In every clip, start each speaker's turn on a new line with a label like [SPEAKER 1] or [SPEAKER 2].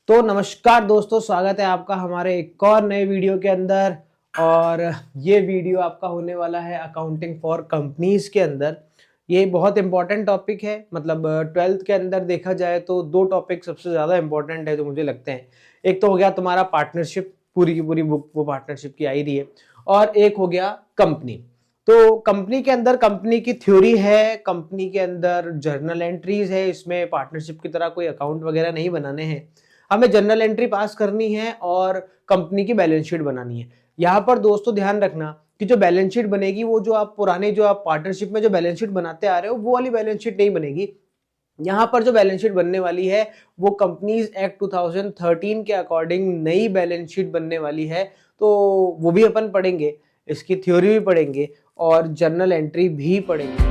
[SPEAKER 1] तो नमस्कार दोस्तों, स्वागत है आपका हमारे एक और नए वीडियो के अंदर। और ये वीडियो आपका होने वाला है अकाउंटिंग फॉर कंपनीज के अंदर। ये बहुत इंपॉर्टेंट टॉपिक है, मतलब 12th के अंदर देखा जाए तो दो टॉपिक सबसे ज़्यादा इंपॉर्टेंट है जो मुझे लगते हैं। एक तो हो गया तुम्हारा पार्टनरशिप, पूरी की पूरी बुक वो पार्टनरशिप की आई रही है, और एक हो गया कंपनी। तो कंपनी के अंदर कंपनी की थ्योरी है, कंपनी के अंदर जर्नल एंट्रीज है। इसमें पार्टनरशिप की तरह कोई अकाउंट वगैरह नहीं बनाने हैं, हमें जर्नल एंट्री पास करनी है और कंपनी की बैलेंस शीट बनानी है। यहाँ पर दोस्तों ध्यान रखना कि जो बैलेंस शीट बनेगी वो जो आप पुराने जो आप पार्टनरशिप में जो बैलेंस शीट बनाते आ रहे हो वो वाली बैलेंस शीट नहीं बनेगी। यहाँ पर जो बैलेंस शीट बनने वाली है वो कंपनीज एक्ट 2013 के अकॉर्डिंग नई बैलेंस शीट बनने वाली है। तो वो भी अपन पढ़ेंगे, इसकी थ्योरी भी पढ़ेंगे और जर्नल एंट्री भी पढ़ेंगे।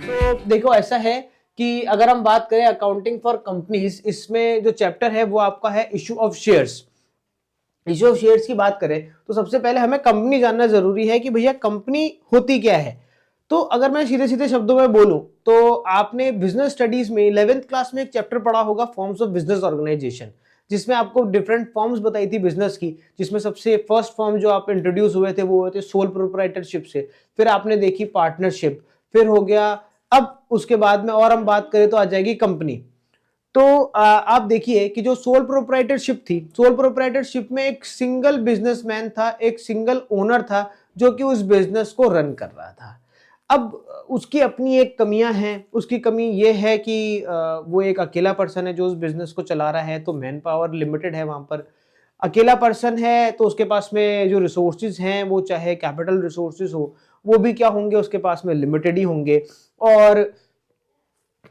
[SPEAKER 1] तो देखो ऐसा है कि अगर हम बात करें अकाउंटिंग फॉर कंपनीज, इसमें जो चैप्टर है वो आपका है issue of shares. Issue of shares की बात करें तो सबसे पहले हमें कंपनी जानना जरूरी है कि भैया कंपनी होती क्या है। तो अगर मैं सीधे सीधे शब्दों में बोलूं तो आपने बिजनेस स्टडीज में 11th क्लास में एक चैप्टर पढ़ा होगा, फॉर्म्स ऑफ बिजनेस ऑर्गेनाइजेशन, जिसमें आपको डिफरेंट फॉर्म्स बताई थी बिजनेस की। जिसमें सबसे फर्स्ट फॉर्म जो आप इंट्रोड्यूस हुए थे वो हुए थे सोल प्रोप्राइटरशिप से, फिर आपने देखी पार्टनरशिप, फिर हो गया, अब उसके बाद में और हम बात करें तो आ जाएगी कंपनी। तो आप देखिए कि जो सोल प्रोप्राइटरशिप थी, सोल प्रोप्राइटरशिप में एक सिंगल बिजनेसमैन था, एक सिंगल ओनर था जो कि उस बिजनेस को रन कर रहा था। अब उसकी अपनी एक कमियां हैं। उसकी कमी ये है कि वो एक अकेला पर्सन है जो उस बिजनेस को चला रहा है, तो मैन पावर लिमिटेड है वहां पर। अकेला पर्सन है तो उसके पास में जो रिसोर्सेज हैं वो चाहे कैपिटल रिसोर्सेज हो वो भी क्या होंगे, उसके पास में लिमिटेड ही होंगे। और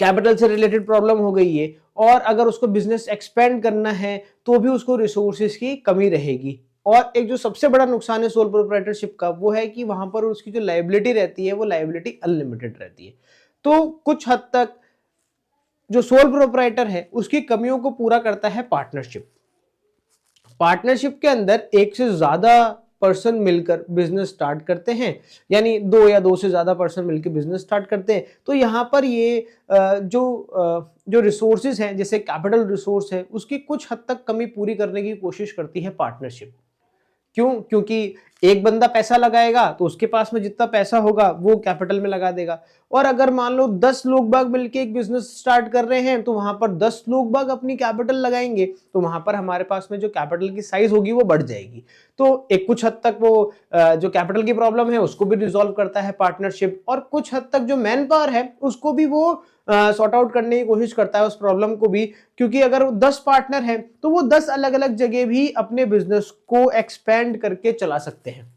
[SPEAKER 1] कैपिटल से रिलेटेड प्रॉब्लम हो गई है, और अगर उसको बिजनेस एक्सपेंड करना है तो भी उसको रिसोर्सेज की कमी रहेगी। और एक जो सबसे बड़ा नुकसान है सोल प्रोप्राइटरशिप का वो है कि वहां पर उसकी जो लायबिलिटी रहती है वो लायबिलिटी अनलिमिटेड रहती है। तो कुछ हद तक जो सोल प्रोप्राइटर है उसकी कमियों को पूरा करता है पार्टनरशिप। पार्टनरशिप के अंदर एक से ज्यादा पर्सन मिलकर बिजनेस स्टार्ट करते हैं, यानी दो या दो से ज्यादा पर्सन मिलकर बिजनेस स्टार्ट करते हैं। तो यहाँ पर ये जो रिसोर्सेज हैं, जैसे कैपिटल रिसोर्स है, उसकी कुछ हद तक कमी पूरी करने की कोशिश करती है पार्टनरशिप। क्यों? क्योंकि एक बंदा पैसा लगाएगा तो उसके पास में जितना पैसा होगा वो कैपिटल में लगा देगा। और अगर मान लो 10 लोग बाग मिलके एक बिजनेस स्टार्ट कर रहे हैं तो वहां पर 10 लोग बाग अपनी कैपिटल लगाएंगे, तो वहां पर हमारे पास में जो कैपिटल की साइज होगी वो बढ़ जाएगी। तो एक कुछ हद तक वो जो कैपिटल की प्रॉब्लम है उसको भी रिजॉल्व करता है पार्टनरशिप, और कुछ हद तक जो मैन पावर है उसको भी वो सॉर्ट आउट करने की कोशिश करता है उस प्रॉब्लम को भी। क्योंकि अगर 10 पार्टनर हैं तो वो 10 अलग अलग जगह भी अपने बिजनेस को एक्सपेंड करके चला सकते हैं।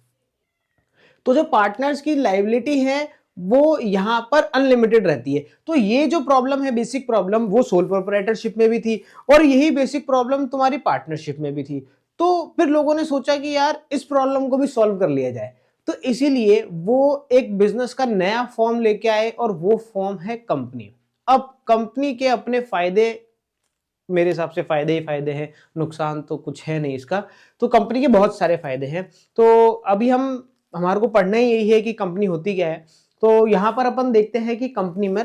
[SPEAKER 1] तो जो पार्टनर्स की लायबिलिटी है वो यहां पर अनलिमिटेड रहती है। तो ये जो प्रॉब्लम है, बेसिक प्रॉब्लम, वो सोल प्रोप्राइटरशिप में भी थी और यही बेसिक प्रॉब्लम तुम्हारी पार्टनरशिप में भी थी। तो फिर लोगों ने सोचा कि यार इस प्रॉब्लम को भी सॉल्व कर लिया जाए, तो इसीलिए वो एक बिजनेस का नया फॉर्म लेके आए और वो फॉर्म है कंपनी। अब कंपनी के अपने फायदे, मेरे हिसाब से फायदे ही फायदे हैं, नुकसान तो कुछ है नहीं इसका। तो कंपनी के बहुत सारे फायदे हैं। तो अभी हमारे को पढ़ना ही यही है कि कंपनी होती क्या है। तो यहां पर अपन देखते हैं कि कंपनी में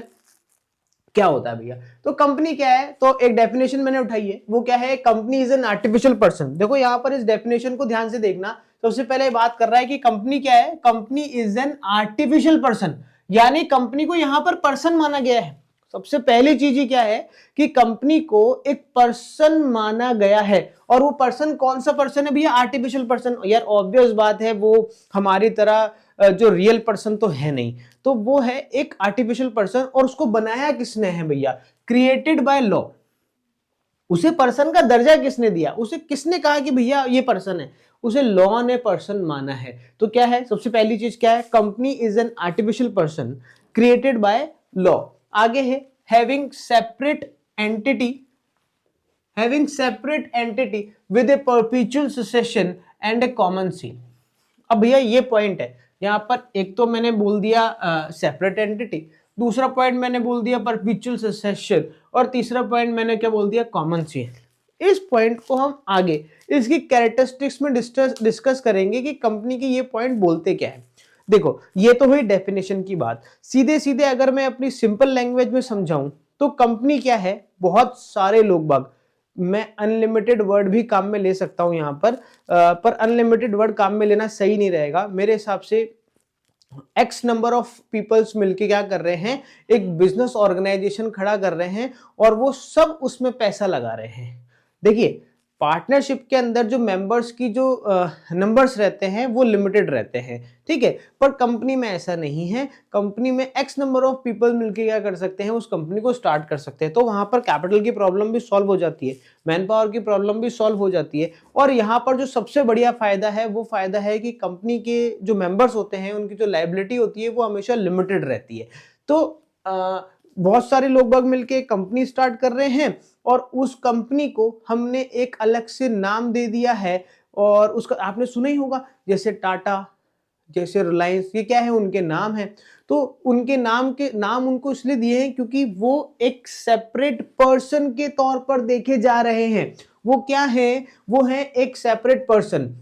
[SPEAKER 1] क्या होता है भैया। तो कंपनी क्या है, तो एक डेफिनेशन मैंने उठाई है, वो क्या है, company is an artificial person. देखो यहां पर इस डेफिनेशन को ध्यान से देखना। सबसे पहले बात कर रहा है कि कंपनी क्या है, company is an artificial person, यानी कंपनी को यहां पर पर्सन माना गया है। सबसे पहली चीज ही क्या है कि कंपनी को एक पर्सन माना गया है। और वो पर्सन कौन सा पर्सन है भैया, आर्टिफिशियल पर्सन। यार ऑब्वियस बात है, वो हमारी तरह जो रियल पर्सन तो है नहीं, तो वो है एक आर्टिफिशियल पर्सन। और उसको बनाया किसने है भैया, क्रिएटेड बाय लॉ। उसे पर्सन का दर्जा किसने दिया, उसे किसने कहा कि भैया ये पर्सन है, उसे लॉ ने पर्सन माना है। तो क्या है, सबसे पहली चीज क्या है, company is an artificial person created by law. आगे है having separate entity, having separate entity with a perpetual succession and a common seal। अब भैया ये पॉइंट है, यहां पर एक तो मैंने बोल दिया सेपरेट एंटिटी, दूसरा पॉइंट मैंने बोल दिया परपिचुअल सक्सेशन, और तीसरा पॉइंट मैंने क्या बोल दिया, कॉमन सील। इस पॉइंट को हम आगे इसकी कैरेक्टरिस्टिक्स में डिस्कस करेंगे कि कंपनी की ये पॉइंट बोलते क्या है। देखो ये तो हुई डेफिनेशन की बात। सीधे सीधे अगर मैं अपनी सिंपल लैंग्वेज में समझाऊं तो कंपनी क्या है, बहुत सारे लोग बाग, मैं अनलिमिटेड वर्ड भी काम में ले सकता हूं यहां पर अनलिमिटेड वर्ड काम में लेना सही नहीं रहेगा मेरे हिसाब से। एक्स नंबर ऑफ पीपल्स मिलके क्या कर रहे हैं, एक बिजनेस ऑर्गेनाइजेशन खड़ा कर रहे हैं और वो सब उसमें पैसा लगा रहे हैं। देखिए पार्टनरशिप के अंदर जो मेंबर्स की जो नंबर्स रहते हैं वो लिमिटेड रहते हैं, ठीक है, पर कंपनी में ऐसा नहीं है। कंपनी में एक्स नंबर ऑफ पीपल मिलके क्या कर सकते हैं, उस कंपनी को स्टार्ट कर सकते हैं। तो वहां पर कैपिटल की प्रॉब्लम भी सॉल्व हो जाती है, मैन पावर की प्रॉब्लम भी सॉल्व हो जाती है। और यहाँ पर जो सबसे बढ़िया फायदा है वो फायदा है कि कंपनी के जो मेंबर्स होते हैं उनकी जो लायबिलिटी होती है वो हमेशा लिमिटेड रहती है। तो बहुत सारे लोग बाग मिलके कंपनी स्टार्ट कर रहे हैं और उस कंपनी को हमने एक अलग से नाम दे दिया है, और उसका आपने सुना ही होगा, जैसे टाटा, जैसे रिलायंस, ये क्या है, उनके नाम है। तो उनके नाम उनको इसलिए दिए हैं क्योंकि वो एक सेपरेट पर्सन के तौर पर देखे जा रहे हैं। वो क्या है, वो है एक सेपरेट पर्सन,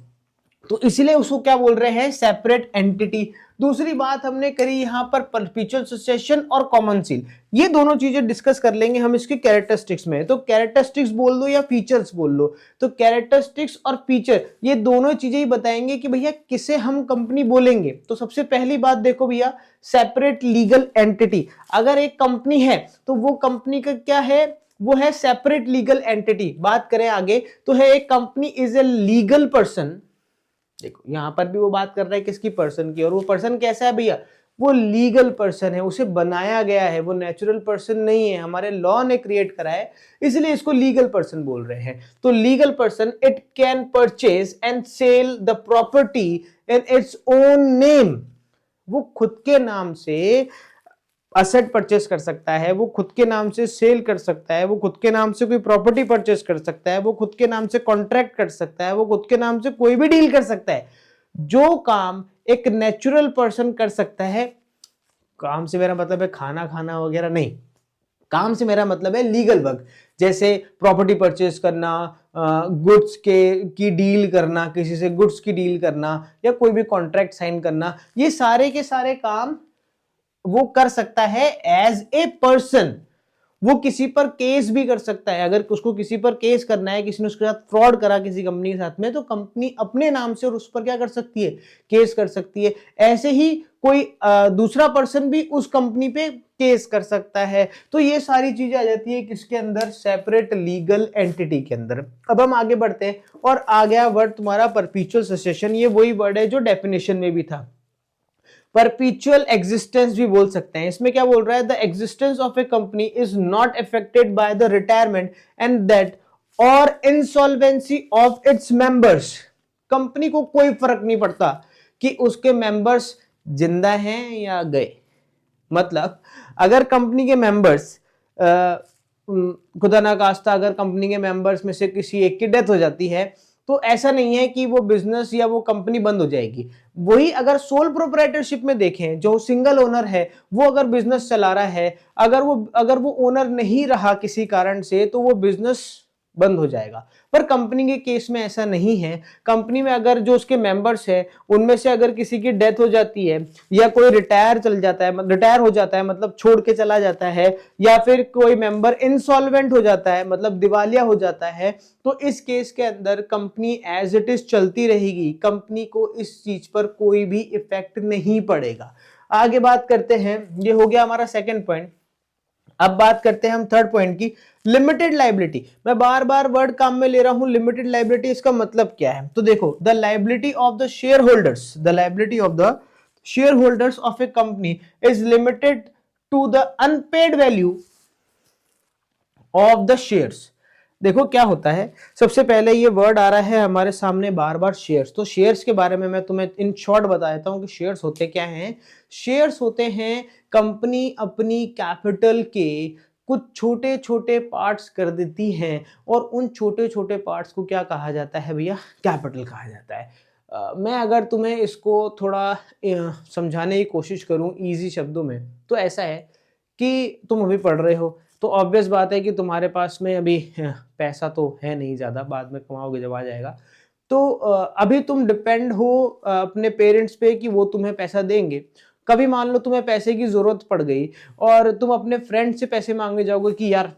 [SPEAKER 1] तो इसलिए उसको क्या बोल रहे हैं, सेपरेट एंटिटी। दूसरी बात हमने करी यहां पर परपेचुअल सक्सेशन और कॉमन सील, ये दोनों चीजें डिस्कस कर लेंगे हम इसके कैरेक्टरिस्टिक्स में। तो कैरेक्टरिस्टिक्स बोल दो या फीचर्स बोल लो, तो कैरेक्टरिस्टिक्स और फीचर ये दोनों चीजें ही बताएंगे कि भैया किसे हम कंपनी बोलेंगे। तो सबसे पहली बात देखो भैया, सेपरेट लीगल एंटिटी। अगर एक कंपनी है तो वो कंपनी का क्या है, वो है सेपरेट लीगल एंटिटी। बात करें आगे तो है एक company is a legal person. देखो यहां पर भी वो बात कर रहा है किसकी, पर्सन की, और वो पर्सन कैसा है भैया, वो लीगल पर्सन है, उसे बनाया गया है, वो नेचुरल पर्सन नहीं है, हमारे लॉ ने क्रिएट करा है, इसलिए इसको लीगल पर्सन बोल रहे हैं। तो legal person, it can purchase and sell the property in its own name. वो खुद के नाम से असेट परचेस कर सकता है, वो खुद के नाम से सेल कर सकता है, वो खुद के नाम से कोई प्रॉपर्टी परचेस कर सकता है, वो खुद के नाम से कॉन्ट्रैक्ट कर सकता है, वो खुद के नाम से कोई भी डील कर सकता है। जो काम एक नेचुरल पर्सन कर सकता है, काम से मेरा मतलब है खाना खाना वगैरह नहीं, काम से मेरा मतलब है लीगल वर्क, जैसे प्रॉपर्टी परचेस करना, गुड्स की डील करना, किसी से गुड्स की डील करना, या कोई भी कॉन्ट्रैक्ट साइन करना, ये सारे के सारे काम वो कर सकता है एज ए पर्सन। वो किसी पर केस भी कर सकता है, अगर उसको किसी पर केस करना है, किसी ने उसके साथ फ्रॉड करा किसी कंपनी के साथ में, तो कंपनी अपने नाम से और उस पर क्या कर सकती है, केस कर सकती है। ऐसे ही कोई दूसरा पर्सन भी उस कंपनी पे केस कर सकता है। तो ये सारी चीजें आ जाती है किसके अंदर, सेपरेट लीगल एंटिटी के अंदर। अब हम आगे बढ़ते हैं और आ गया वर्ड तुम्हारा परपेचुअल सक्सेशन। ये वही वर्ड है जो डेफिनेशन में भी था, परपेचुअल एग्जिस्टेंस भी बोल सकते हैं। इसमें क्या बोल रहा है, the existence of a company is not affected by the retirement and death or insolvency of its members. Company को कोई फर्क नहीं पड़ता कि उसके मेंबर्स जिंदा हैं या गए। मतलब अगर कंपनी के मेंबर्स खुदा ना खास्ता अगर कंपनी के मेंबर्स में से किसी एक की डेथ हो जाती है, तो ऐसा नहीं है कि वो बिजनेस या वो कंपनी बंद हो जाएगी। वही अगर सोल प्रोप्राइटरशिप में देखें, जो सिंगल ओनर है वो अगर बिजनेस चला रहा है, अगर वो ओनर नहीं रहा किसी कारण से, तो वो बिजनेस बंद हो जाएगा। पर कंपनी के केस में ऐसा नहीं है। कंपनी में अगर जो उसके मेंबर्स हैं उनमें से अगर किसी की डेथ हो जाती है, या कोई रिटायर हो जाता है मतलब छोड़ के चला जाता है, या फिर कोई मेंबर इंसॉल्वेंट हो जाता है मतलब दिवालिया हो जाता है, तो इस केस के अंदर कंपनी एज इट इज चलती रहेगी। कंपनी को इस चीज पर कोई भी इफेक्ट नहीं पड़ेगा। आगे बात करते हैं, ये हो गया हमारा सेकंड पॉइंट। अब बात करते हैं हम थर्ड पॉइंट की, लिमिटेड लाइबिलिटी। मैं बार बार वर्ड काम में ले रहा हूं, लिमिटेड लाइबिलिटी, इसका मतलब क्या है? तो देखो, the liability of the shareholders, the liability of the shareholders of a company is limited to the unpaid value of the shares. देखो क्या होता है, सबसे पहले ये वर्ड आ रहा है हमारे सामने बार बार, शेयर्स। तो शेयर्स के बारे में मैं तुम्हें इन शॉर्ट बता देता हूं कि शेयर्स होते क्या हैं। शेयर्स होते हैं कंपनी अपनी कैपिटल के कुछ छोटे छोटे पार्ट्स कर देती है, और उन छोटे छोटे पार्ट्स को क्या कहा जाता है भैया, कैपिटल कहा जाता है। मैं अगर तुम्हें इसको थोड़ा समझाने की कोशिश करूं इजी शब्दों में, तो ऐसा है कि तुम अभी पढ़ रहे हो, तो ऑब्वियस बात है कि तुम्हारे पास में अभी पैसा तो है नहीं ज़्यादा, बाद में कमाओगे जब आ जाएगा। तो अभी तुम डिपेंड हो अपने पेरेंट्स पे कि वो तुम्हें पैसा देंगे। कभी मान लो तुम्हें पैसे की जरूरत पड़ गई और तुम अपने फ्रेंड से पैसे मांगने जाओगे कि यार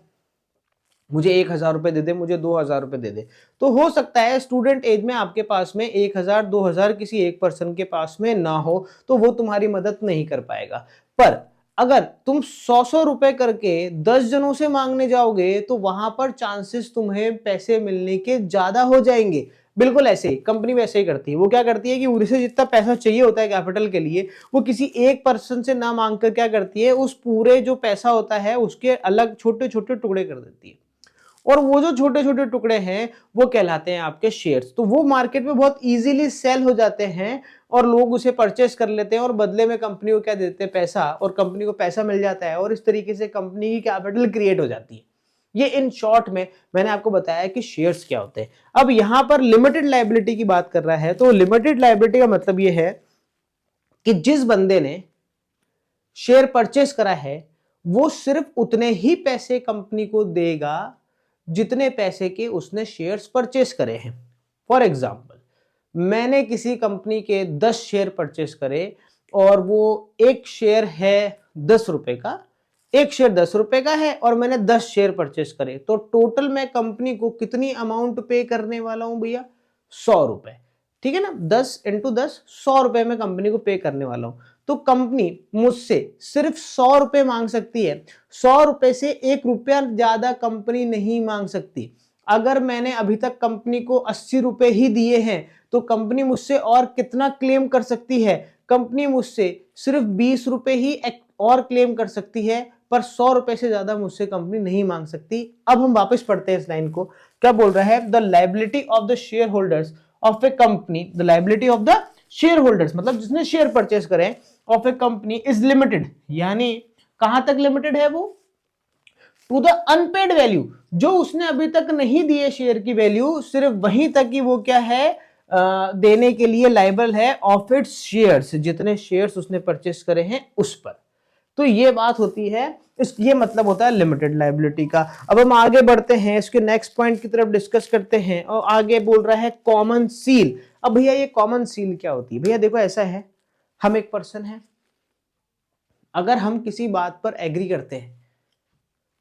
[SPEAKER 1] मुझे 1,000 रुपए दे दे, मुझे 2,000 रुपए दे दे, तो हो सकता है स्टूडेंट एज में आपके पास में 1,000 2,000 किसी एक पर्सन के पास में ना हो, तो वो तुम्हारी मदद नहीं कर पाएगा। पर अगर तुम 100 रुपए करके 10 जनों से मांगने जाओगे तो वहां पर चांसेस तुम्हें पैसे मिलने के ज्यादा हो जाएंगे। बिल्कुल ऐसे ही कंपनी वैसे ही करती है, वो क्या करती है कि उसे जितना पैसा चाहिए होता है कैपिटल के लिए, वो किसी एक पर्सन से ना मांगकर क्या करती है, उस पूरे जो पैसा होता है उसके अलग छोटे छोटे टुकड़े कर देती है, और वो जो छोटे छोटे टुकड़े हैं वो कहलाते हैं आपके शेयर्स। तो वो मार्केट में बहुत इजीली सेल हो जाते हैं और लोग उसे परचेस कर लेते हैं और बदले में कंपनी को क्या देते हैं, पैसा, और कंपनी को पैसा मिल जाता है और इस तरीके से कंपनी की कैपिटल क्रिएट हो जाती है। ये इन शॉर्ट में मैंने आपको बताया कि शेयर्स क्या होते हैं। अब यहां पर लिमिटेड लायबिलिटी की बात कर रहा है, तो लिमिटेड लायबिलिटी का मतलब ये है कि जिस बंदे ने शेयर परचेस करा है वो सिर्फ उतने ही पैसे कंपनी को देगा जितने पैसे के उसने शेयर्स परचेस करे हैं। फॉर एग्जाम्पल, मैंने किसी कंपनी के 10 शेयर परचेस करे और वो एक शेयर है 10 रुपए का, एक शेयर 10 रुपए का है और मैंने 10 शेयर परचेस करे, तो टोटल मैं कंपनी को कितनी अमाउंट पे करने वाला हूं भैया, 100 रुपए। ठीक है ना, 10 इंटू 10, 100 रुपए मैं कंपनी को पे करने वाला हूं। तो कंपनी मुझसे सिर्फ 100 रुपए मांग सकती है, 100 रुपए से 1 रुपया ज्यादा कंपनी नहीं मांग सकती। अगर मैंने अभी तक कंपनी को 80 रुपए ही दिए हैं तो कंपनी मुझसे और कितना क्लेम कर सकती है, कंपनी मुझसे सिर्फ 20 रुपए ही और क्लेम कर सकती है, पर 100 रुपए से ज्यादा मुझसे कंपनी नहीं मांग सकती। अब हम वापस पढ़ते हैं इस लाइन को, क्या बोल रहा है, the liability of the shareholders of a company, the liability of the share holders मतलब जिसने शेयर परचेस करे of a company is limited, यानी कहां तक लिमिटेड है वो, टू द अनपेड वैल्यू, जो उसने अभी तक नहीं दिए शेयर की वैल्यू, सिर्फ वहीं तक ही वो क्या है, देने के लिए लायबल है ऑफ इट्स शेयर्स, जितने शेयर्स उसने परचेस करे हैं उस पर। तो ये बात होती है, ये मतलब होता है लिमिटेड लायबिलिटी का। अब हम आगे बढ़ते हैं, इसके नेक्स्ट पॉइंट की तरफ डिस्कस करते हैं, और आगे बोल रहा है कॉमन सील। अब भैया ये कॉमन सील क्या होती है, भैया देखो ऐसा है, हम एक पर्सन है, अगर हम किसी बात पर एग्री करते हैं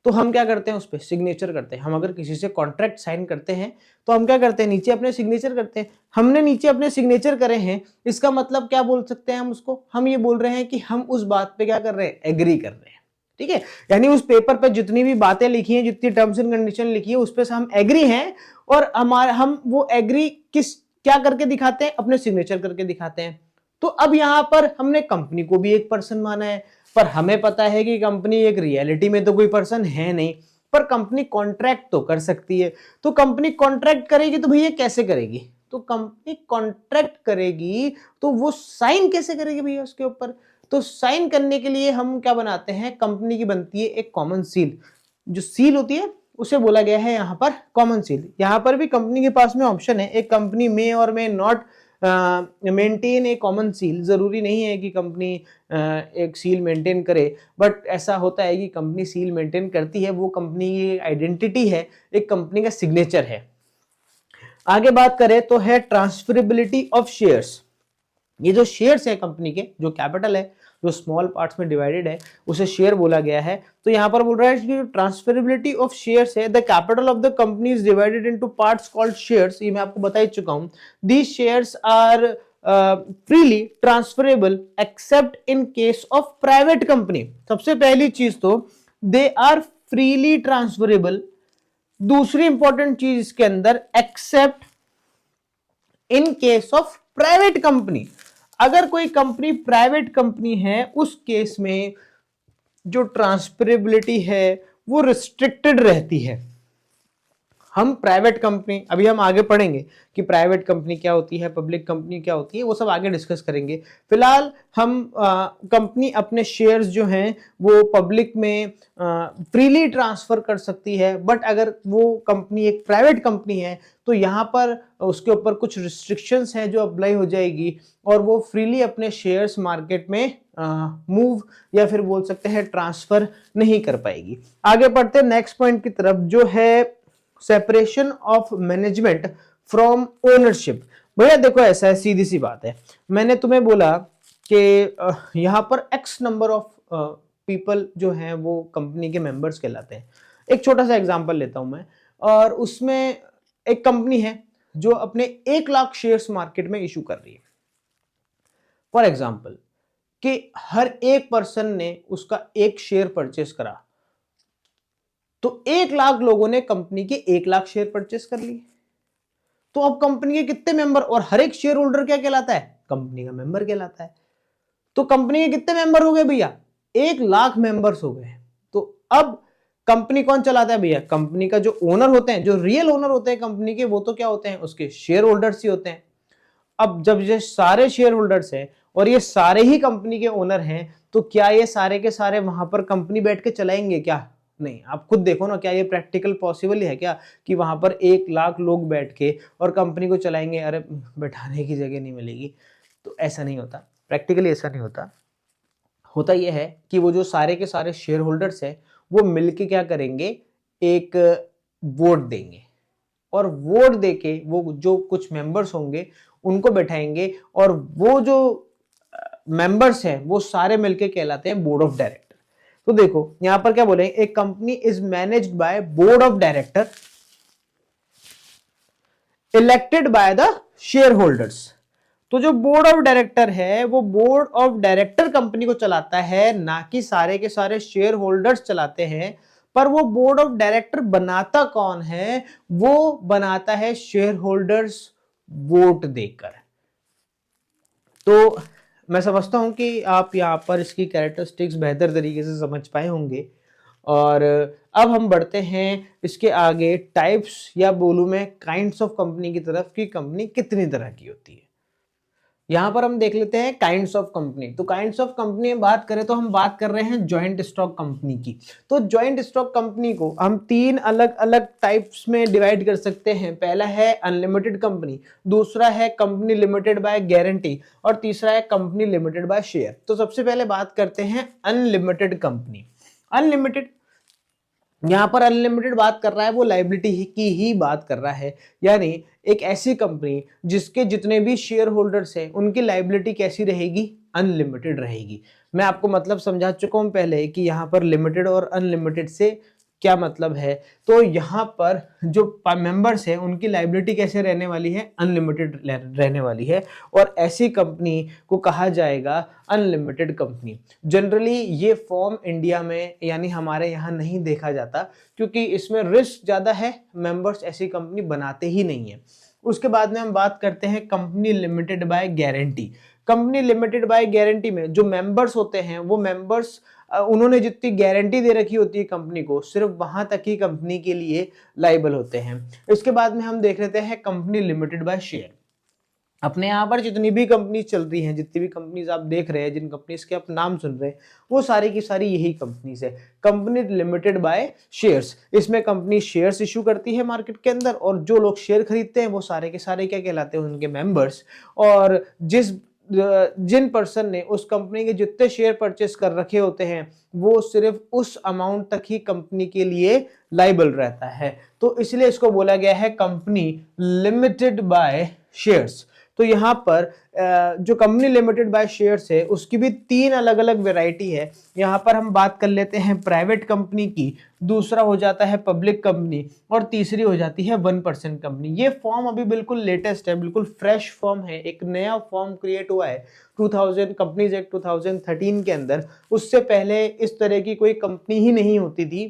[SPEAKER 1] तो हम क्या करते हैं, उस पर सिग्नेचर करते हैं। हम अगर किसी से कॉन्ट्रैक्ट साइन करते हैं तो हम क्या करते हैं, नीचे अपने सिग्नेचर करते हैं। हमने नीचे अपने सिग्नेचर करे हैं, इसका मतलब क्या बोल सकते हैं हम उसको, हम ये बोल रहे हैं कि हम उस बात पे क्या कर रहे हैं, एग्री कर रहे हैं। ठीक है, यानी उस पेपर पे जितनी भी बातें लिखी हैं, जितनी टर्म्स एंड कंडीशन लिखी है, उस पे हम एग्री हैं, और हम वो एग्री क्या करके दिखाते हैं, अपने सिग्नेचर करके दिखाते हैं। तो अब यहां पर हमने कंपनी को भी एक पर्सन माना है, पर हमें पता है कि कंपनी एक रियलिटी में तो कोई पर्सन है नहीं, पर कंपनी कॉन्ट्रैक्ट तो कर सकती है। तो कंपनी कॉन्ट्रैक्ट करेगी तो भैया कैसे करेगी, तो कंपनी कॉन्ट्रैक्ट करेगी तो वो साइन कैसे करेगी भैया उसके ऊपर, तो साइन करने के लिए हम क्या बनाते हैं, कंपनी की बनती है एक कॉमन सील। जो सील होती है उसे बोला गया है यहाँ पर कॉमन सील। यहाँ पर भी कंपनी के पास में ऑप्शन है, एक कंपनी में और में not maintain A common seal. जरूरी नहीं है कि कंपनी एक सील मेंटेन करे, बट ऐसा होता है कि कंपनी सील मेंटेन करती है, वो कंपनी की आइडेंटिटी है, एक कंपनी का सिग्नेचर है। आगे बात करें तो है ट्रांसफरेबिलिटी ऑफ शेयर्स। ये जो शेयर्स है कंपनी के, जो कैपिटल है जो स्मॉल पार्ट्स में डिवाइडेड है, उसे शेयर बोला गया है। तो यहां पर बोल रहा है कि ट्रांसफरेबिलिटी ऑफ शेयर्स है, the capital of the company is divided into parts called shares. ये मैं आपको बता ही चुका हूं। These shares are freely transferable except in case of private company. सबसे पहली चीज तो दे आर फ्रीली ट्रांसफरेबल। दूसरी इंपॉर्टेंट चीज इसके अंदर, except in case of private company. अगर कोई कंपनी प्राइवेट कंपनी है, उस केस में जो ट्रांसफरेबिलिटी है वो रिस्ट्रिक्टेड रहती है। हम प्राइवेट कंपनी, अभी हम आगे पढ़ेंगे कि प्राइवेट कंपनी क्या होती है, पब्लिक कंपनी क्या होती है, वो सब आगे डिस्कस करेंगे। फिलहाल हम कंपनी अपने शेयर्स जो हैं वो पब्लिक में फ्रीली ट्रांसफर कर सकती है, बट अगर वो कंपनी एक प्राइवेट कंपनी है तो यहाँ पर उसके ऊपर कुछ रिस्ट्रिक्शंस हैं जो अप्लाई हो जाएगी, और वो फ्रीली अपने शेयर्स मार्केट में मूव या फिर बोल सकते हैं ट्रांसफर नहीं कर पाएगी। आगे बढ़ते नेक्स्ट पॉइंट की तरफ, जो है separation of management from ownership. भैया देखो ऐसा है, सीधी सी बात है, मैंने तुम्हें बोला कि यहाँ पर एक्स नंबर ऑफ पीपल जो हैं वो कंपनी के मेंबर्स कहलाते हैं। एक छोटा सा एग्जांपल लेता हूं मैं, और उसमें एक कंपनी है जो अपने 1 लाख शेयर्स मार्केट में इशू कर रही है। फॉर एग्जांपल कि हर एक पर्सन ने उसका एक शेयर परचेस करा, तो 1 लाख लोगों ने कंपनी के 1 लाख शेयर परचेस कर लिए। तो अब कंपनी के कितने मेंबर, और हर एक शेयर होल्डर क्या कहलाता है? कंपनी का मेंबर कहलाता है। तो कंपनी के कितने मेंबर हो गए भैया? 1 लाख मेंबर्स हो गए। तो अब कंपनी कौन चलाता है भैया? कंपनी का जो ओनर होते हैं, जो रियल ओनर होते हैं कंपनी के, वो तो क्या होते हैं? उसके शेयर होल्डर्स ही होते हैं। अब जब ये सारे शेयर होल्डर्स हैं और ये सारे ही कंपनी के ओनर हैं, तो क्या ये सारे के सारे वहां पर कंपनी बैठ के चलाएंगे क्या? नहीं। आप खुद देखो ना, क्या ये प्रैक्टिकल पॉसिबल है क्या कि वहां पर 1 लाख लोग बैठ के और कंपनी को चलाएंगे? अरे बैठाने की जगह नहीं मिलेगी। तो ऐसा नहीं होता, प्रैक्टिकली ऐसा नहीं होता। होता यह है कि वो जो सारे के सारे शेयर होल्डर्स हैं वो मिलके क्या करेंगे? एक वोट देंगे, और वोट देके वो जो कुछ मेंबर्स होंगे उनको बैठाएंगे, और वो जो मेंबर्स हैं वो सारे मिलके कहलाते हैं बोर्ड ऑफ डायरेक्टर। तो देखो यहां पर क्या बोले, एक company is managed by board of director elected by the share holders. तो जो बोर्ड ऑफ डायरेक्टर है वो बोर्ड ऑफ डायरेक्टर कंपनी को चलाता है, ना कि सारे के सारे शेयर होल्डर्स चलाते हैं। पर वो बोर्ड ऑफ डायरेक्टर बनाता कौन है? वो बनाता है शेयर होल्डर्स वोट देकर। तो मैं समझता हूं कि आप यहां पर इसकी कैरेक्टरिस्टिक्स बेहतर तरीके से समझ पाए होंगे। और अब हम बढ़ते हैं इसके आगे टाइप्स, या बोलूं मैं काइंड्स ऑफ कंपनी की तरफ, कि कंपनी कितनी तरह की होती है। यहां पर हम देख लेते हैं काइंड्स ऑफ कंपनी। तो काइंड्स ऑफ कंपनी में बात करें तो हम बात कर रहे हैं जॉइंट स्टॉक कंपनी की। तो जॉइंट स्टॉक कंपनी को हम 3 अलग अलग टाइप्स में डिवाइड कर सकते हैं। पहला है अनलिमिटेड कंपनी, दूसरा है कंपनी लिमिटेड बाय गारंटी, और तीसरा है कंपनी लिमिटेड बाय शेयर। तो सबसे पहले बात करते हैं अनलिमिटेड कंपनी। अनलिमिटेड, यहां पर अनलिमिटेड बात कर रहा है वो लायबिलिटी की ही बात कर रहा है, यानी एक ऐसी कंपनी जिसके जितने भी शेयर होल्डर्स हैं उनकी लायबिलिटी कैसी रहेगी? अनलिमिटेड रहेगी। मैं आपको मतलब समझा चुका हूं पहले कि यहां पर लिमिटेड और अनलिमिटेड से क्या मतलब है। तो यहां पर जो मेंबर्स हैं उनकी लायबिलिटी कैसे रहने वाली है? अनलिमिटेड रहने वाली है, और ऐसी कंपनी को कहा जाएगा अनलिमिटेड कंपनी। जनरली ये फॉर्म इंडिया में यानी हमारे यहाँ नहीं देखा जाता, क्योंकि इसमें रिस्क ज्यादा है, मेंबर्स ऐसी कंपनी बनाते ही नहीं है। उसके बाद में हम बात करते हैं company limited by guarantee. Company limited by guarantee में जो मेंबर्स होते हैं वो मेंबर्स, उन्होंने जितनी गारंटी दे रखी होती है कंपनी को, सिर्फ वहां तक ही कंपनी के लिए लायबल होते हैं। इसके बाद में हम देख लेते हैं कंपनी लिमिटेड बाय शेयर। अपने यहाँ पर जितनी भी कंपनी चल रही हैं, जितनी भी कंपनीज आप देख रहे हैं, जिन कंपनीज के आप नाम सुन रहे हैं, वो सारी की सारी यही कंपनीज है, कंपनी लिमिटेड बाय शेयर्स। इसमें कंपनी शेयर्स इशू करती है मार्केट के अंदर, और जो लोग शेयर खरीदते हैं वो सारे के सारे क्या कहलाते हैं? उनके मेंबर्स। और जिन पर्सन ने उस कंपनी के जितने शेयर परचेस कर रखे होते हैं वो सिर्फ उस अमाउंट तक ही कंपनी के लिए लायबल रहता है। तो इसलिए इसको बोला गया है कंपनी लिमिटेड बाय शेयर्स। तो यहाँ पर जो कंपनी लिमिटेड बाय शेयर्स है उसकी भी 3 अलग अलग वैरायटी है। यहाँ पर हम बात कर लेते हैं प्राइवेट कंपनी की, दूसरा हो जाता है पब्लिक कंपनी, और तीसरी हो जाती है 1% कंपनी। ये फॉर्म अभी बिल्कुल लेटेस्ट है, बिल्कुल फ्रेश फॉर्म है, एक नया फॉर्म क्रिएट हुआ है 2000 कंपनीज एक्ट 2013 के अंदर। उससे पहले इस तरह की कोई कंपनी ही नहीं होती थी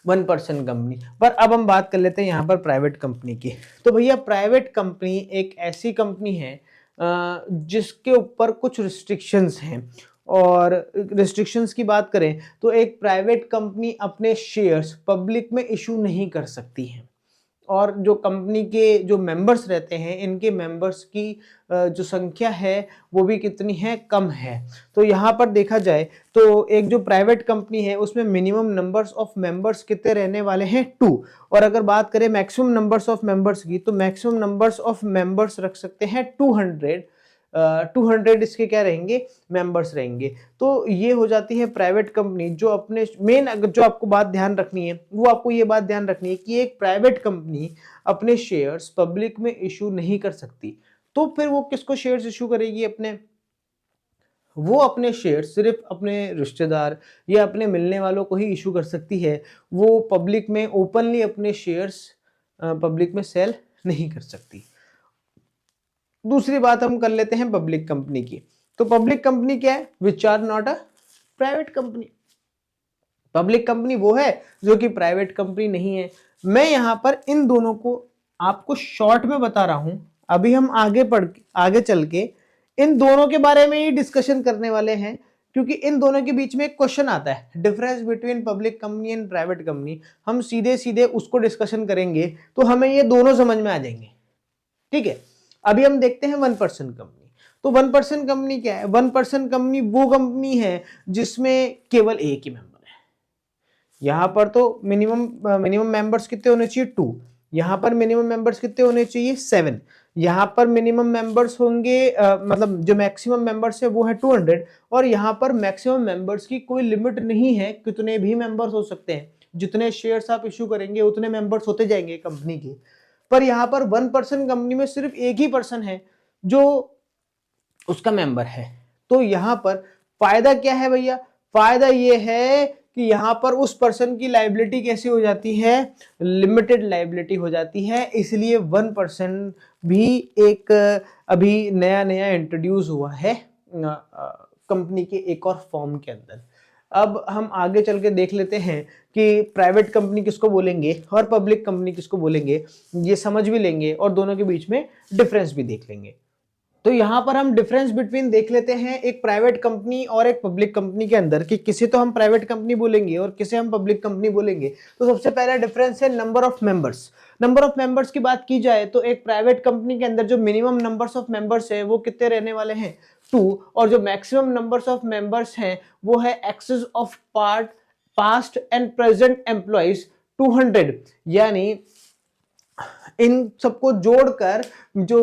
[SPEAKER 1] 1% कंपनी। पर अब हम बात कर लेते हैं यहाँ पर प्राइवेट कंपनी की। तो भैया प्राइवेट कंपनी एक ऐसी कंपनी है जिसके ऊपर कुछ रिस्ट्रिक्शंस हैं, और रिस्ट्रिक्शंस की बात करें तो एक प्राइवेट कंपनी अपने शेयर्स पब्लिक में इशू नहीं कर सकती है, और जो कंपनी के जो मेंबर्स रहते हैं इनके मेंबर्स की जो संख्या है वो भी कितनी है? कम है। तो यहाँ पर देखा जाए तो एक जो प्राइवेट कंपनी है उसमें मिनिमम नंबर्स ऑफ मेंबर्स कितने रहने वाले हैं? 2। और अगर बात करें मैक्सिमम नंबर्स ऑफ मेंबर्स की, तो मैक्सिमम नंबर्स ऑफ मेंबर्स रख सकते हैं 200। 200 इसके क्या रहेंगे? मेंबर्स रहेंगे। तो ये हो जाती है प्राइवेट कंपनी। जो अपने मेन, अगर जो आपको बात ध्यान रखनी है वो आपको ये बात ध्यान रखनी है कि एक प्राइवेट कंपनी अपने शेयर्स पब्लिक में इशू नहीं कर सकती। तो फिर वो किसको शेयर्स इशू करेगी? अपने वो अपने शेयर सिर्फ अपने रिश्तेदार या अपने मिलने वालों को ही इशू कर सकती है, वो पब्लिक में ओपनली अपने शेयर्स पब्लिक में सेल नहीं कर सकती। दूसरी बात हम कर लेते हैं पब्लिक कंपनी की। तो पब्लिक कंपनी क्या है? Which are not a private company. Public company वो है जो कि प्राइवेट कंपनी नहीं है। मैं यहां पर इन दोनों को आपको शॉर्ट में बता रहा हूं। अभी हम आगे चल के इन दोनों के बारे में ही डिस्कशन करने वाले हैं, क्योंकि इन दोनों के बीच में एक क्वेश्चन आता है, difference between public company and private company. हम सीधे सीधे उसको डिस्कशन करेंगे तो हमें ये दोनों समझ में आ जाएंगे। ठीक है, अभी हम देखते हैं 1% कंपनी। तो 1% कंपनी क्या है? 1% कंपनी वो कंपनी है जिसमें केवल एक ही मेंबर है। यहां पर तो मिनिमम मेंबर्स कितने होने चाहिए? 2। यहां पर मिनिमम मेंबर्स कितने होने चाहिए? 7। यहां पर मिनिमम मेंबर्स होंगे मतलब जो मैक्सिमम मेंबर्स है वो है 200, और यहां पर मैक्सिमम मेंबर्स की कोई लिमिट नहीं है, कितने भी मेंबर्स हो सकते हैं। जितने शेयर्स आप इश्यू करेंगे उतने मेंबर्स होते जाएंगे कंपनी के। पर यहां पर 1% कंपनी में सिर्फ एक ही पर्सन है जो उसका मेंबर है। तो यहां पर फायदा क्या है भैया? फायदा ये है कि यहां पर उस पर्सन की लायबिलिटी कैसी हो जाती है? लिमिटेड लायबिलिटी हो जाती है। इसलिए 1% भी एक अभी नया नया इंट्रोड्यूस हुआ है कंपनी के एक और फॉर्म के अंदर। अब हम आगे चल के देख लेते हैं कि प्राइवेट कंपनी किसको बोलेंगे और पब्लिक कंपनी किसको बोलेंगे, ये समझ भी लेंगे और दोनों के बीच में डिफरेंस भी देख लेंगे। तो यहां पर हम डिफरेंस बिटवीन देख लेते हैं एक प्राइवेट कंपनी और एक पब्लिक कंपनी के अंदर, कि किसे तो हम प्राइवेट कंपनी बोलेंगे और किसे हम पब्लिक कंपनी बोलेंगे। तो सबसे पहला डिफरेंस है number of members. Number of members की बात की जाए तो एक प्राइवेट कंपनी के अंदर जो मिनिमम नंबर्स ऑफ मेंबर्स है वो कितने रहने वाले हैं? 2। और जो मैक्सिमम नंबर्स ऑफ मेंबर्स हैं वो है excess of past and present employees 200। यानी इन सबको जोड़कर जो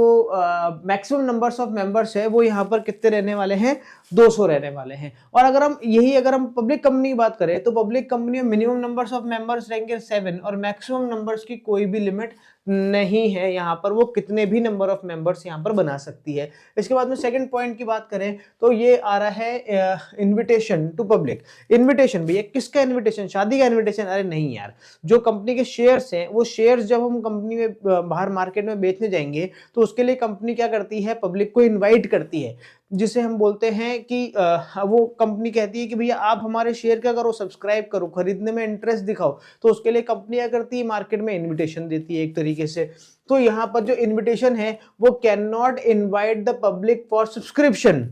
[SPEAKER 1] मैक्सिमम नंबर्स ऑफ मेंबर्स है वो यहाँ पर कितने रहने वाले हैं? 200 रहने वाले हैं। और अगर हम पब्लिक कंपनी की बात करें तो पब्लिक कंपनी में मिनिमम नंबर्स ऑफ मेंबर्स रहेंगे 7 और मैक्सिमम नंबर्स की कोई भी लिमिट नहीं है। यहाँ पर वो कितने भी नंबर ऑफ मेंबर्स यहाँ पर बना सकती है। इसके बाद में सेकंड पॉइंट की बात करें तो ये आ रहा है इन्विटेशन टू पब्लिक। इन्विटेशन भैया किसका इन्विटेशन? शादी का इन्विटेशन? अरे नहीं यार, जो कंपनी के शेयर्स हैं वो शेयर्स जब हम कंपनी में बाहर मार्केट में बेचने जाएंगे तो उसके लिए कंपनी क्या करती है? पब्लिक को इनवाइट करती है, जिसे हम बोलते हैं कि वो कंपनी कहती है कि भैया आप हमारे शेयर क्या करो, सब्सक्राइब करो, खरीदने में इंटरेस्ट दिखाओ। तो उसके लिए कंपनी क्या करती है? मार्केट में इनविटेशन देती है एक तरीके से। तो यहाँ पर जो इनविटेशन है वो can not invite the public for subscription.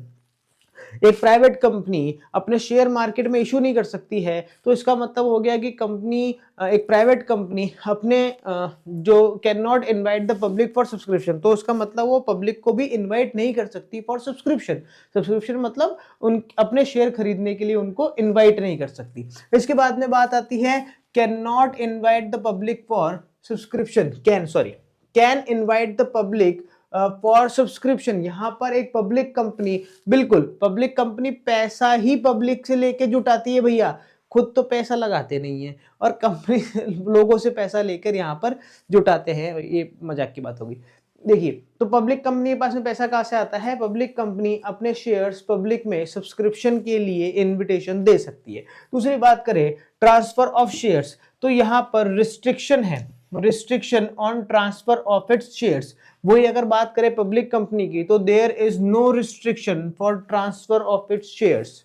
[SPEAKER 1] एक प्राइवेट कंपनी अपने शेयर मार्केट में इशू नहीं कर सकती है। तो इसका मतलब हो गया कि कंपनी एक प्राइवेट कंपनी अपने जो can not invite the public for subscription, तो उसका मतलब वो पब्लिक को भी इनवाइट नहीं कर सकती फॉर सब्सक्रिप्शन। सब्सक्रिप्शन मतलब उन अपने शेयर खरीदने के लिए उनको इनवाइट नहीं कर सकती। इसके बाद में बात आती है can not invite the public for subscription, can invite the public for subscription. यहां पर एक पब्लिक कंपनी, बिल्कुल पब्लिक कंपनी पैसा ही पब्लिक से लेके जुटाती है भैया, खुद तो पैसा लगाते नहीं है और कंपनी लोगों से पैसा लेकर यहां पर जुटाते हैं। ये मजाक की बात होगी। देखिए, तो पब्लिक कंपनी के पास में पैसा कहां से आता है? पब्लिक कंपनी अपने शेयर्स पब्लिक में सब्सक्रिप्शन के लिए इन्विटेशन दे सकती है। दूसरी बात करें ट्रांसफर ऑफ शेयर्स, तो यहां पर रिस्ट्रिक्शन है, restriction on transfer of its shares. वही अगर बात करें पब्लिक कंपनी की तो there is no restriction for transfer of its shares.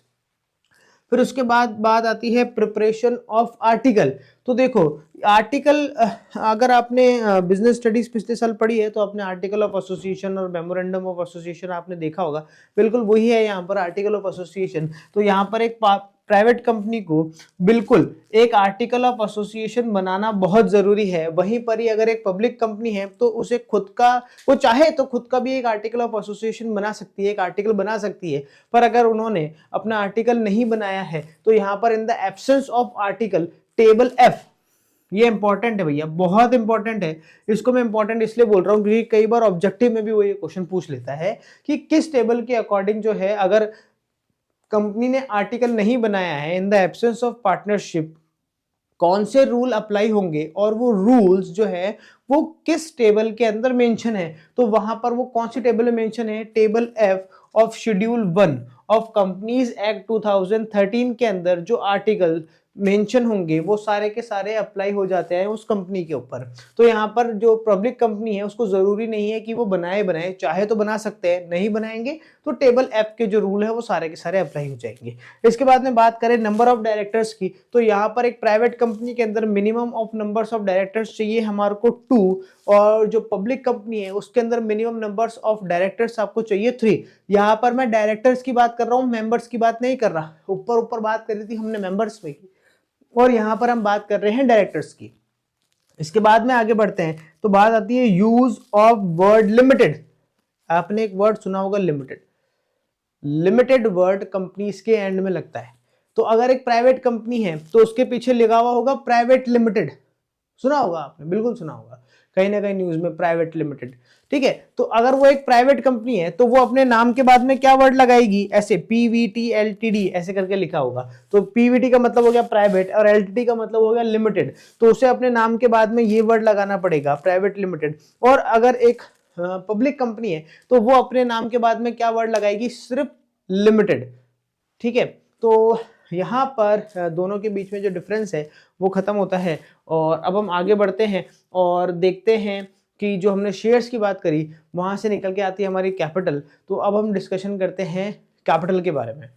[SPEAKER 1] फिर उसके बाद बात आती है प्रिपरेशन ऑफ आर्टिकल। तो देखो आर्टिकल, अगर आपने बिजनेस स्टडीज पिछले साल पढ़ी है तो आपने आर्टिकल ऑफ एसोसिएशन और मेमोरेंडम ऑफ एसोसिएशन आपने देखा होगा, बिल्कुल वही है यहाँ पर आर्टिकल ऑफ एसोसिएशन। तो यहाँ पर एक प्राइवेट कंपनी को बिल्कुल एक आर्टिकल ऑफ एसोसिएशन बनाना बहुत जरूरी है। वहीं पर ही अगर एक पब्लिक कंपनी है तो उसे खुद का, वो चाहे तो खुद का भी एक आर्टिकल ऑफ एसोसिएशन बना सकती है, एक आर्टिकल बना सकती है। पर अगर उन्होंने अपना आर्टिकल नहीं बनाया है तो यहाँ पर in the absence of article table F, ये इंपॉर्टेंट है भैया, बहुत इंपॉर्टेंट है। इसको मैं इंपॉर्टेंट इसलिए बोल रहा हूँ क्योंकि कई बार ऑब्जेक्टिव में भी वो ये क्वेश्चन पूछ लेता है कि किस टेबल के अकॉर्डिंग जो है, अगर कंपनी ने आर्टिकल नहीं बनाया है, in the absence of partnership कौन से रूल अप्लाई होंगे और वो रूल्स जो है वो किस टेबल के अंदर मेंशन है। तो वहां पर वो कौन सी टेबल में मेंशन है? Table F. Of schedule 1 of companies act 2013 के अंदर जो आर्टिकल मेंशन होंगे वो सारे के सारे अप्लाई हो जाते हैं उस कंपनी के ऊपर। तो यहाँ पर जो पब्लिक कंपनी है उसको जरूरी नहीं है कि वो बनाए, चाहे तो बना सकते हैं, नहीं बनाएंगे तो टेबल ऐप के जो रूल है वो सारे के सारे अप्लाई हो जाएंगे। इसके बाद में बात करें नंबर ऑफ डायरेक्टर्स की, तो यहाँ पर एक प्राइवेट कंपनी के अंदर minimum of numbers of directors चाहिए हमारे को 2, और जो पब्लिक कंपनी है उसके अंदर मिनिमम नंबर्स ऑफ डायरेक्टर्स आपको चाहिए 3। यहाँ पर मैं डायरेक्टर्स की बात कर रहा हूँ, मेंबर्स की बात नहीं कर रहा। ऊपर बात करी थी हमने मेंबर्स में की, और यहां पर हम बात कर रहे हैं डायरेक्टर्स की। इसके बाद में आगे बढ़ते हैं तो बात आती है यूज ऑफ वर्ड लिमिटेड। आपने एक वर्ड सुना होगा लिमिटेड। लिमिटेड वर्ड कंपनीज के एंड में लगता है, तो अगर एक प्राइवेट कंपनी है तो उसके पीछे लिखा हुआ होगा प्राइवेट लिमिटेड। सुना होगा आपने, बिल्कुल सुना होगा कहीं ना कहीं न्यूज में, प्राइवेट लिमिटेड। ठीक है, तो अगर वो एक प्राइवेट कंपनी है तो वो अपने नाम के बाद में क्या वर्ड लगाएगी, ऐसे पीवीटी एलटीडी ऐसे करके लिखा होगा। तो पीवीटी का मतलब हो गया प्राइवेट और एलटीडी का मतलब हो गया लिमिटेड, तो उसे अपने नाम के बाद में ये वर्ड लगाना पड़ेगा प्राइवेट लिमिटेड। और अगर एक पब्लिक कंपनी है तो वो अपने नाम के बाद में क्या वर्ड लगाएगी, सिर्फ लिमिटेड। ठीक है, तो यहाँ पर दोनों के बीच में जो डिफरेंस है वो खत्म होता है। और अब हम आगे बढ़ते हैं और देखते हैं कि जो हमने शेयर्स की बात करी वहां से निकल के आती है हमारी कैपिटल। तो अब हम डिस्कशन करते हैं कैपिटल के बारे में।